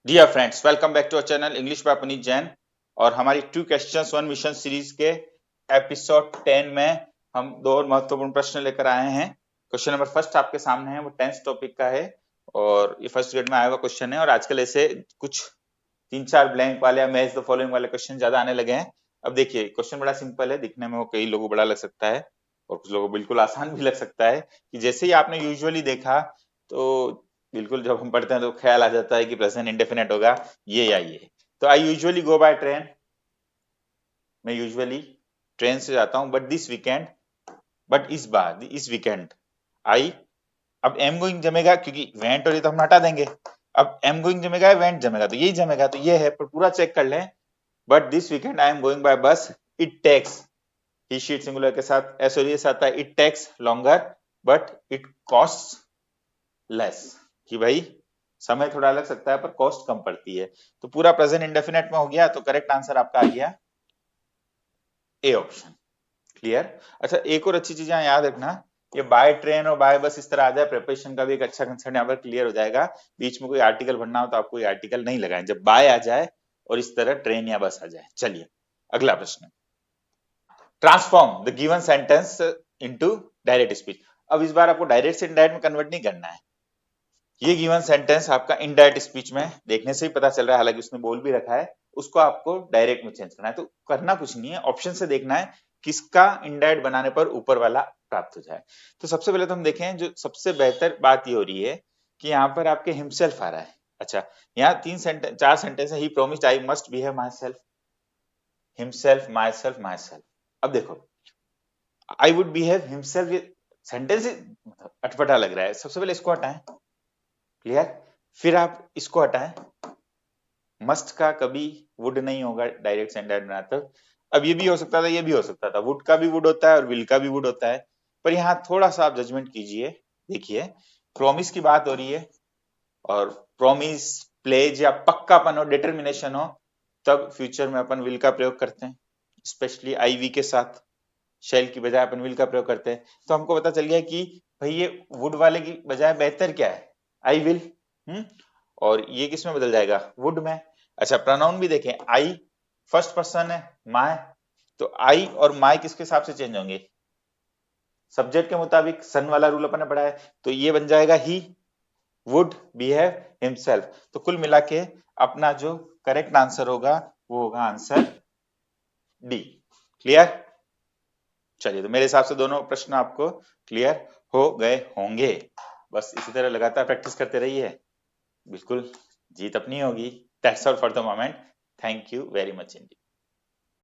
Dear friends, welcome back to our channel English by Puneet Jain. और हमारी two questions one mission series के episode 10 में हम दो और महत्वपूर्ण प्रश्न लेकर आए हैं। क्वेश्चन नंबर फर्स्ट आपके सामने है, वो टेंस टॉपिक का है और ये फर्स्ट ग्रेड में आया हुआ क्वेश्चन है। और आजकल ऐसे कुछ तीन चार ब्लैंक वाले या मैच द फॉलोइंग वाले क्वेश्चन ज्यादा आने लगे हैं। अब देखिए, क्वेश्चन बड़ा सिंपल है, दिखने में वो कई लोगों को बड़ा लग सकता है और कुछ लोगों को बिल्कुल आसान भी लग सकता है कि जैसे ही आपने यूजुअली देखा तो बिल्कुल जब हम पढ़ते हैं तो ख्याल आ जाता है कि प्रेजेंट इंडेफिनेट होगा ये या ये। तो I usually go by train, मैं यूजुअली ट्रेन से जाता हूँ, बट इस वीकेंड आई, अब एम गोइंग जमेगा क्योंकि वेंट और ये तो हम हटा देंगे। अब एम गोइंग जमेगा या वेंट जमेगा, तो यही जमेगा, तो ये है, पर पूरा चेक कर लें। But this weekend I am going by bus, it takes, he she it singular के साथ एस और आता है, it takes longer but it cost less, कि भाई समय थोड़ा लग सकता है पर कॉस्ट कम पड़ती है। तो पूरा प्रेजेंट इंडेफिनेट में हो गया, तो करेक्ट आंसर आपका आ गया ए ऑप्शन। क्लियर। अच्छा, एक और अच्छी चीज यहाँ याद रखना, ये बाय ट्रेन और बाय बस इस तरह आ जाए, प्रिपरेशन का भी एक अच्छा कंसर्न यहाँ पर क्लियर हो जाएगा। बीच में कोई आर्टिकल भरना हो तो आप कोई आर्टिकल नहीं लगाएं, जब बाय आ जाए और इस तरह ट्रेन या बस आ जाए। चलिए अगला प्रश्न, transform the given sentence into direct speech. अब इस बार आपको डायरेक्ट से इनडायरेक्ट में कन्वर्ट नहीं करना है, ये गिवन सेंटेंस आपका इनडायरेक्ट स्पीच में देखने से ही पता चल रहा है, हालांकि उसने बोल भी रखा है, उसको आपको डायरेक्ट में चेंज करना है। तो करना कुछ नहीं है, ऑप्शन से देखना है किसका इनडायरेक्ट बनाने पर ऊपर वाला प्राप्त हो जाए। तो सबसे पहले तो हम देखें, जो सबसे बेहतर बात ये हो रही है कि यहाँ पर आपके हिमसेल्फ आ रहा है। अच्छा, यहाँ चार सेंटेंस है, he promised I must behave myself, himself, myself, myself. अब देखो, आई वुड बिहेव हिमसेल्फ, ये सेंटेंस अटपटा लग रहा है, सबसे पहले इसको हटाएं। क्लियर। फिर आप इसको हटाएं, मस्ट का कभी वुड नहीं होगा डायरेक्ट से इनडायरेक्ट बनाते। अब ये भी हो सकता था, ये भी हो सकता था, वुड का भी वुड होता है और विल का भी वुड होता है, पर यहाँ थोड़ा सा आप जजमेंट कीजिए। देखिए, प्रॉमिस की बात हो रही है और प्रॉमिस, प्लेज या पक्कापन हो, डिटर्मिनेशन हो, तब फ्यूचर में अपन विल का प्रयोग करते हैं, स्पेशली आई वी के साथ शेल की बजाय अपन विल का प्रयोग करते हैं। तो हमको पता चल गया कि भाई ये वुड वाले की बजाय बेहतर क्या है, आई विल। और ये किस में बदल जाएगा, वुड में। अच्छा, प्रोनाउन भी देखें, आई फर्स्ट पर्सन है, माय, तो आई और माय किसके हिसाब से चेंज होंगे, सब्जेक्ट के मुताबिक। सन वाला रूल अपन ने पढ़ा है, तो ये बन जाएगा ही वुड बिहेव हिमसेल्फ। तो कुल मिला के अपना जो करेक्ट आंसर होगा वो होगा आंसर डी। क्लियर। चलिए, तो मेरे हिसाब से दोनों प्रश्न आपको क्लियर हो गए होंगे। बस इसी तरह लगातार प्रैक्टिस करते रहिए, बिल्कुल जीत अपनी होगी। That's all for the moment. Thank you very much indie.